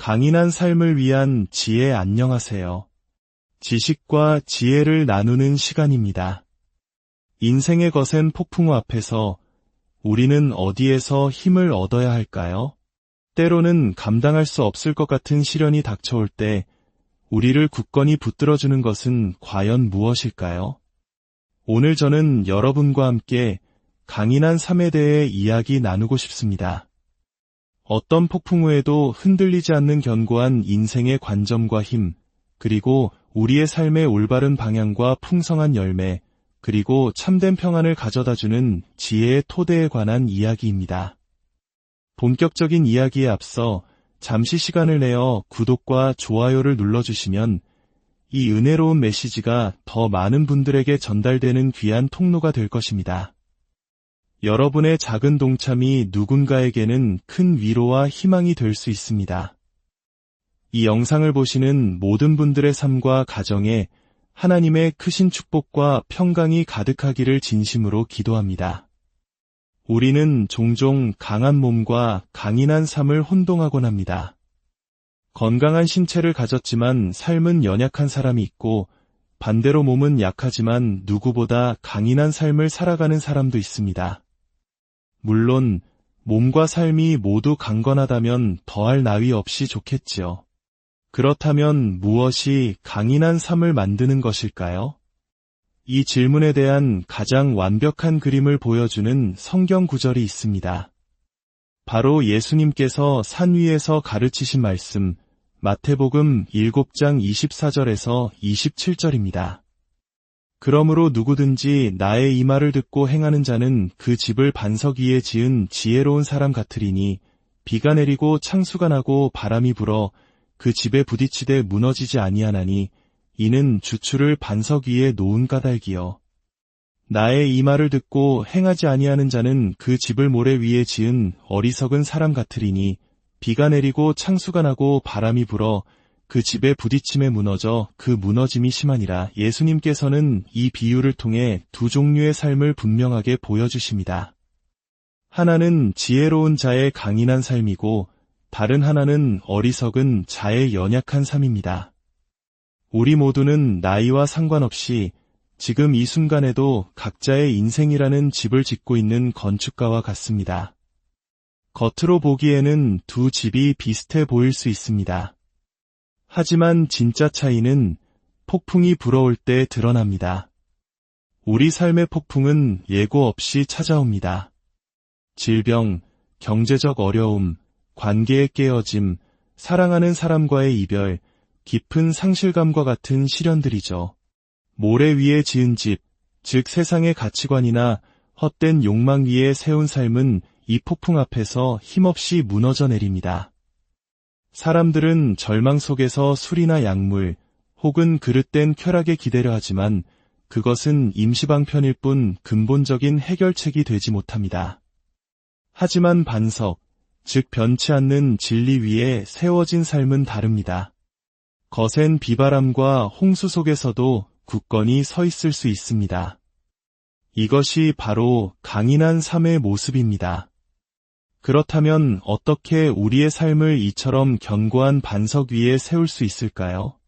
강인한 삶을 위한 지혜 안녕하세요. 지식과 지혜를 나누는 시간입니다. 인생의 거센 폭풍우 앞에서 우리는 어디에서 힘을 얻어야 할까요? 때로는 감당할 수 없을 것 같은 시련이 닥쳐올 때 우리를 굳건히 붙들어주는 것은 과연 무엇일까요? 오늘 저는 여러분과 함께 강인한 삶에 대해 이야기 나누고 싶습니다. 어떤 폭풍우에도 흔들리지 않는 견고한 인생의 관점과 힘, 그리고 우리의 삶의 올바른 방향과 풍성한 열매, 그리고 참된 평안을 가져다주는 지혜의 토대에 관한 이야기입니다. 본격적인 이야기에 앞서 잠시 시간을 내어 구독과 좋아요를 눌러주시면 이 은혜로운 메시지가 더 많은 분들에게 전달되는 귀한 통로가 될 것입니다. 여러분의 작은 동참이 누군가에게는 큰 위로와 희망이 될 수 있습니다. 이 영상을 보시는 모든 분들의 삶과 가정에 하나님의 크신 축복과 평강이 가득하기를 진심으로 기도합니다. 우리는 종종 강한 몸과 강인한 삶을 혼동하곤 합니다. 건강한 신체를 가졌지만 삶은 연약한 사람이 있고 반대로 몸은 약하지만 누구보다 강인한 삶을 살아가는 사람도 있습니다. 물론 몸과 삶이 모두 강건하다면 더할 나위 없이 좋겠지요. 그렇다면 무엇이 강인한 삶을 만드는 것일까요? 이 질문에 대한 가장 완벽한 그림을 보여주는 성경 구절이 있습니다. 바로 예수님께서 산 위에서 가르치신 말씀, 마태복음 7장 24절에서 27절입니다. 그러므로 누구든지 나의 이 말을 듣고 행하는 자는 그 집을 반석 위에 지은 지혜로운 사람 같으리니 비가 내리고 창수가 나고 바람이 불어 그 집에 부딪히되 무너지지 아니하나니 이는 주추를 반석 위에 놓은 까닭이요. 나의 이 말을 듣고 행하지 아니하는 자는 그 집을 모래 위에 지은 어리석은 사람 같으리니 비가 내리고 창수가 나고 바람이 불어 그 집에 부딪힘에 무너져 그 무너짐이 심하니라. 예수님께서는 이 비유를 통해 두 종류의 삶을 분명하게 보여주십니다. 하나는 지혜로운 자의 강인한 삶이고 다른 하나는 어리석은 자의 연약한 삶입니다. 우리 모두는 나이와 상관없이 지금 이 순간에도 각자의 인생이라는 집을 짓고 있는 건축가와 같습니다. 겉으로 보기에는 두 집이 비슷해 보일 수 있습니다. 하지만 진짜 차이는 폭풍이 불어올 때 드러납니다. 우리 삶의 폭풍은 예고 없이 찾아옵니다. 질병, 경제적 어려움, 관계의 깨어짐, 사랑하는 사람과의 이별, 깊은 상실감과 같은 시련들이죠. 모래 위에 지은 집, 즉 세상의 가치관이나 헛된 욕망 위에 세운 삶은 이 폭풍 앞에서 힘없이 무너져 내립니다. 사람들은 절망 속에서 술이나 약물, 혹은 그릇된 쾌락에 기대려 하지만 그것은 임시방편일 뿐 근본적인 해결책이 되지 못합니다. 하지만 반석, 즉 변치 않는 진리 위에 세워진 삶은 다릅니다. 거센 비바람과 홍수 속에서도 굳건히 서 있을 수 있습니다. 이것이 바로 강인한 삶의 모습입니다. 그렇다면 어떻게 우리의 삶을 이처럼 견고한 반석 위에 세울 수 있을까요?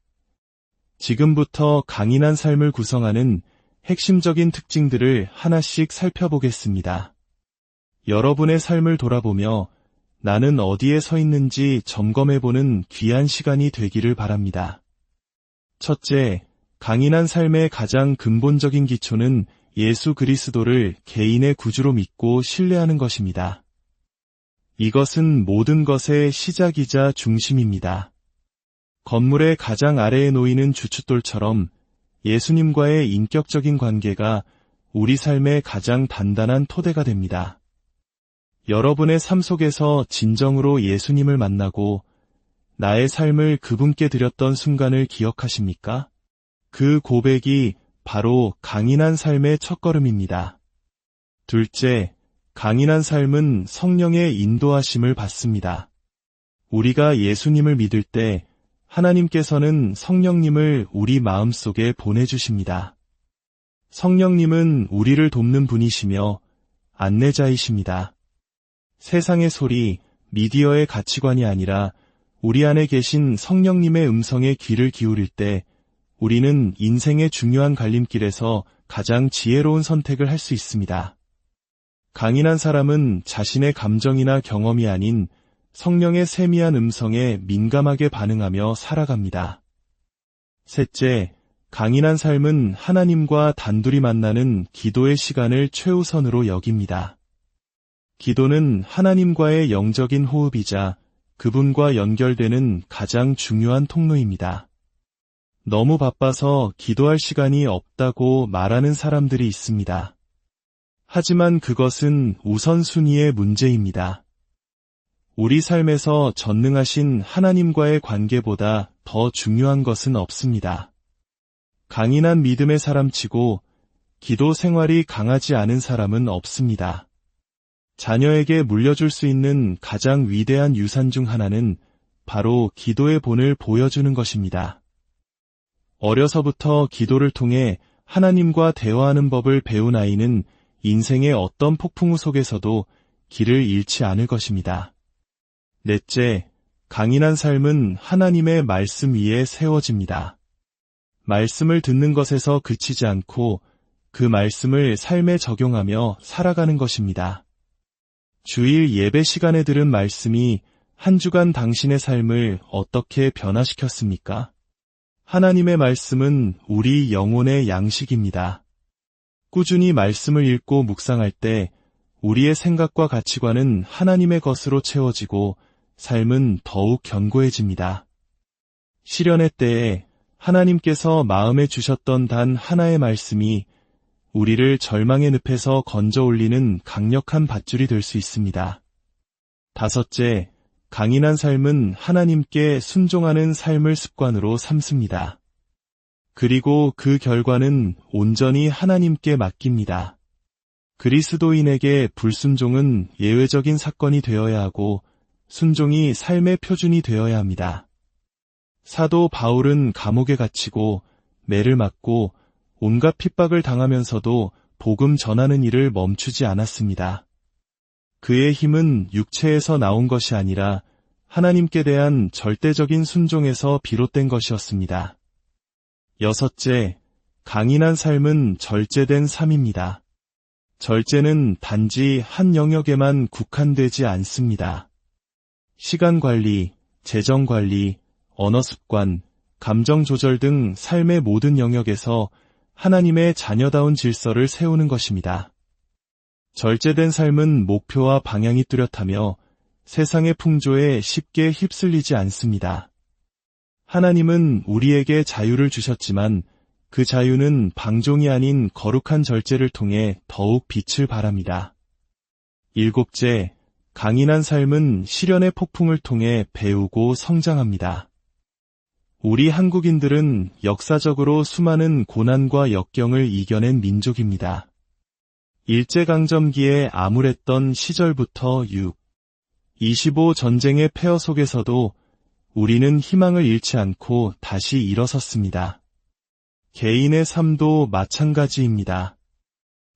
지금부터 강인한 삶을 구성하는 핵심적인 특징들을 하나씩 살펴보겠습니다. 여러분의 삶을 돌아보며 나는 어디에 서 있는지 점검해보는 귀한 시간이 되기를 바랍니다. 첫째, 강인한 삶의 가장 근본적인 기초는 예수 그리스도를 개인의 구주로 믿고 신뢰하는 것입니다. 이것은 모든 것의 시작이자 중심입니다. 건물의 가장 아래에 놓이는 주춧돌처럼 예수님과의 인격적인 관계가 우리 삶의 가장 단단한 토대가 됩니다. 여러분의 삶 속에서 진정으로 예수님을 만나고 나의 삶을 그분께 드렸던 순간을 기억하십니까? 그 고백이 바로 강인한 삶의 첫걸음입니다. 둘째, 강인한 삶은 성령의 인도하심을 받습니다. 우리가 예수님을 믿을 때 하나님께서는 성령님을 우리 마음속에 보내주십니다. 성령님은 우리를 돕는 분이시며 안내자이십니다. 세상의 소리, 미디어의 가치관이 아니라 우리 안에 계신 성령님의 음성에 귀를 기울일 때 우리는 인생의 중요한 갈림길에서 가장 지혜로운 선택을 할 수 있습니다. 강인한 사람은 자신의 감정이나 경험이 아닌 성령의 세미한 음성에 민감하게 반응하며 살아갑니다. 셋째, 강인한 삶은 하나님과 단둘이 만나는 기도의 시간을 최우선으로 여깁니다. 기도는 하나님과의 영적인 호흡이자 그분과 연결되는 가장 중요한 통로입니다. 너무 바빠서 기도할 시간이 없다고 말하는 사람들이 있습니다. 하지만 그것은 우선순위의 문제입니다. 우리 삶에서 전능하신 하나님과의 관계보다 더 중요한 것은 없습니다. 강인한 믿음의 사람치고 기도 생활이 강하지 않은 사람은 없습니다. 자녀에게 물려줄 수 있는 가장 위대한 유산 중 하나는 바로 기도의 본을 보여주는 것입니다. 어려서부터 기도를 통해 하나님과 대화하는 법을 배운 아이는 인생의 어떤 폭풍우 속에서도 길을 잃지 않을 것입니다. 넷째, 강인한 삶은 하나님의 말씀 위에 세워집니다. 말씀을 듣는 것에서 그치지 않고 그 말씀을 삶에 적용하며 살아가는 것입니다. 주일 예배 시간에 들은 말씀이 한 주간 당신의 삶을 어떻게 변화시켰습니까? 하나님의 말씀은 우리 영혼의 양식입니다. 꾸준히 말씀을 읽고 묵상할 때 우리의 생각과 가치관은 하나님의 것으로 채워지고 삶은 더욱 견고해집니다. 시련의 때에 하나님께서 마음에 주셨던 단 하나의 말씀이 우리를 절망의 늪에서 건져 올리는 강력한 밧줄이 될 수 있습니다. 다섯째, 강인한 삶은 하나님께 순종하는 삶을 습관으로 삼습니다. 그리고 그 결과는 온전히 하나님께 맡깁니다. 그리스도인에게 불순종은 예외적인 사건이 되어야 하고 순종이 삶의 표준이 되어야 합니다. 사도 바울은 감옥에 갇히고 매를 맞고 온갖 핍박을 당하면서도 복음 전하는 일을 멈추지 않았습니다. 그의 힘은 육체에서 나온 것이 아니라 하나님께 대한 절대적인 순종에서 비롯된 것이었습니다. 여섯째, 강인한 삶은 절제된 삶입니다. 절제는 단지 한 영역에만 국한되지 않습니다. 시간 관리, 재정 관리, 언어 습관, 감정 조절 등 삶의 모든 영역에서 하나님의 자녀다운 질서를 세우는 것입니다. 절제된 삶은 목표와 방향이 뚜렷하며 세상의 풍조에 쉽게 휩쓸리지 않습니다. 하나님은 우리에게 자유를 주셨지만 그 자유는 방종이 아닌 거룩한 절제를 통해 더욱 빛을 발합니다. 일곱째, 강인한 삶은 시련의 폭풍을 통해 배우고 성장합니다. 우리 한국인들은 역사적으로 수많은 고난과 역경을 이겨낸 민족입니다. 일제강점기에 암울했던 시절부터 6.25 전쟁의 폐허 속에서도 우리는 희망을 잃지 않고 다시 일어섰습니다. 개인의 삶도 마찬가지입니다.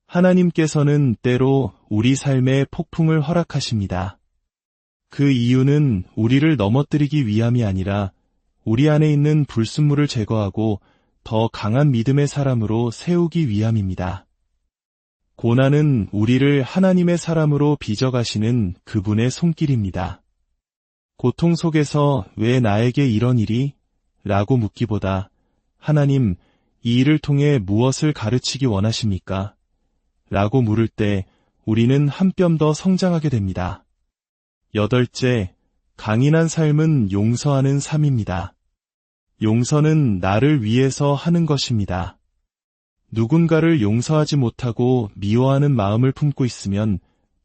하나님께서는 때로 우리 삶에 폭풍을 허락하십니다. 그 이유는 우리를 넘어뜨리기 위함이 아니라 우리 안에 있는 불순물을 제거하고 더 강한 믿음의 사람으로 세우기 위함입니다. 고난은 우리를 하나님의 사람으로 빚어가시는 그분의 손길입니다. 고통 속에서 왜 나에게 이런 일이? 라고 묻기보다 하나님, 이 일을 통해 무엇을 가르치기 원하십니까? 라고 물을 때 우리는 한 뼘 더 성장하게 됩니다. 여덟째, 강인한 삶은 용서하는 삶입니다. 용서는 나를 위해서 하는 것입니다. 누군가를 용서하지 못하고 미워하는 마음을 품고 있으면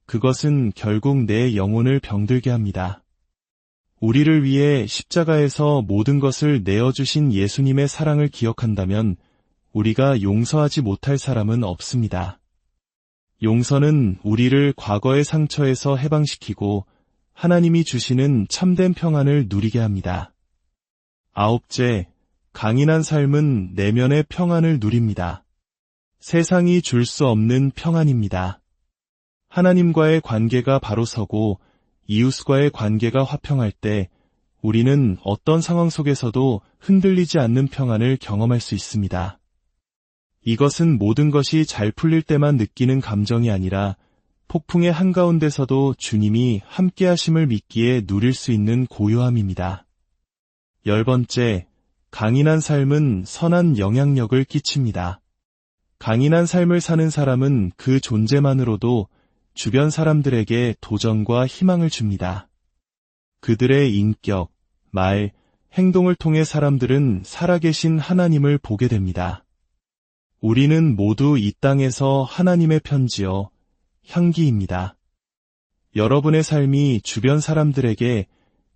그것은 결국 내 영혼을 병들게 합니다. 우리를 위해 십자가에서 모든 것을 내어주신 예수님의 사랑을 기억한다면 우리가 용서하지 못할 사람은 없습니다. 용서는 우리를 과거의 상처에서 해방시키고 하나님이 주시는 참된 평안을 누리게 합니다. 아홉째, 강인한 삶은 내면의 평안을 누립니다. 세상이 줄 수 없는 평안입니다. 하나님과의 관계가 바로 서고 이웃과의 관계가 화평할 때 우리는 어떤 상황 속에서도 흔들리지 않는 평안을 경험할 수 있습니다. 이것은 모든 것이 잘 풀릴 때만 느끼는 감정이 아니라 폭풍의 한가운데서도 주님이 함께 하심을 믿기에 누릴 수 있는 고요함입니다. 10번째, 강인한 삶은 선한 영향력을 끼칩니다. 강인한 삶을 사는 사람은 그 존재만으로도 주변 사람들에게 도전과 희망을 줍니다. 그들의 인격, 말, 행동을 통해 사람들은 살아계신 하나님을 보게 됩니다. 우리는 모두 이 땅에서 하나님의 편지요, 향기입니다. 여러분의 삶이 주변 사람들에게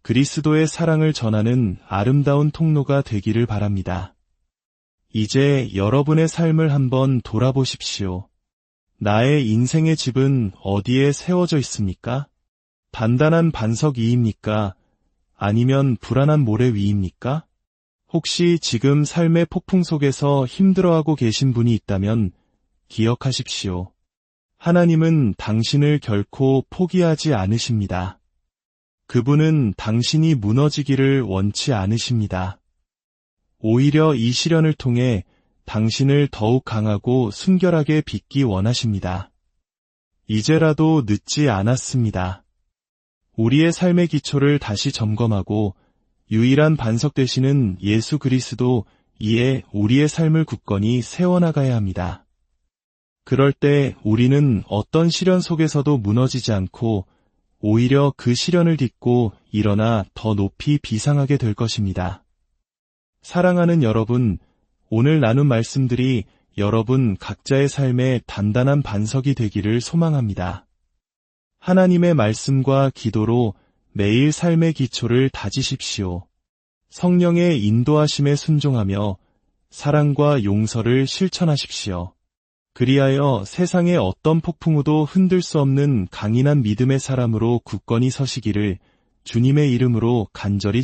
그리스도의 사랑을 전하는 아름다운 통로가 되기를 바랍니다. 이제 여러분의 삶을 한번 돌아보십시오. 나의 인생의 집은 어디에 세워져 있습니까? 단단한 반석 위입니까? 아니면 불안한 모래 위입니까? 혹시 지금 삶의 폭풍 속에서 힘들어하고 계신 분이 있다면 기억하십시오. 하나님은 당신을 결코 포기하지 않으십니다. 그분은 당신이 무너지기를 원치 않으십니다. 오히려 이 시련을 통해 당신을 더욱 강하고 순결하게 빚기 원하십니다. 이제라도 늦지 않았습니다. 우리의 삶의 기초를 다시 점검하고 유일한 반석 되시는 예수 그리스도 이에 우리의 삶을 굳건히 세워나가야 합니다. 그럴 때 우리는 어떤 시련 속에서도 무너지지 않고 오히려 그 시련을 딛고 일어나 더 높이 비상하게 될 것입니다. 사랑하는 여러분, 오늘 나눈 말씀들이 여러분 각자의 삶에 단단한 반석이 되기를 소망합니다. 하나님의 말씀과 기도로 매일 삶의 기초를 다지십시오. 성령의 인도하심에 순종하며 사랑과 용서를 실천하십시오. 그리하여 세상의 어떤 폭풍우도 흔들 수 없는 강인한 믿음의 사람으로 굳건히 서시기를 주님의 이름으로 간절히 축복합니다.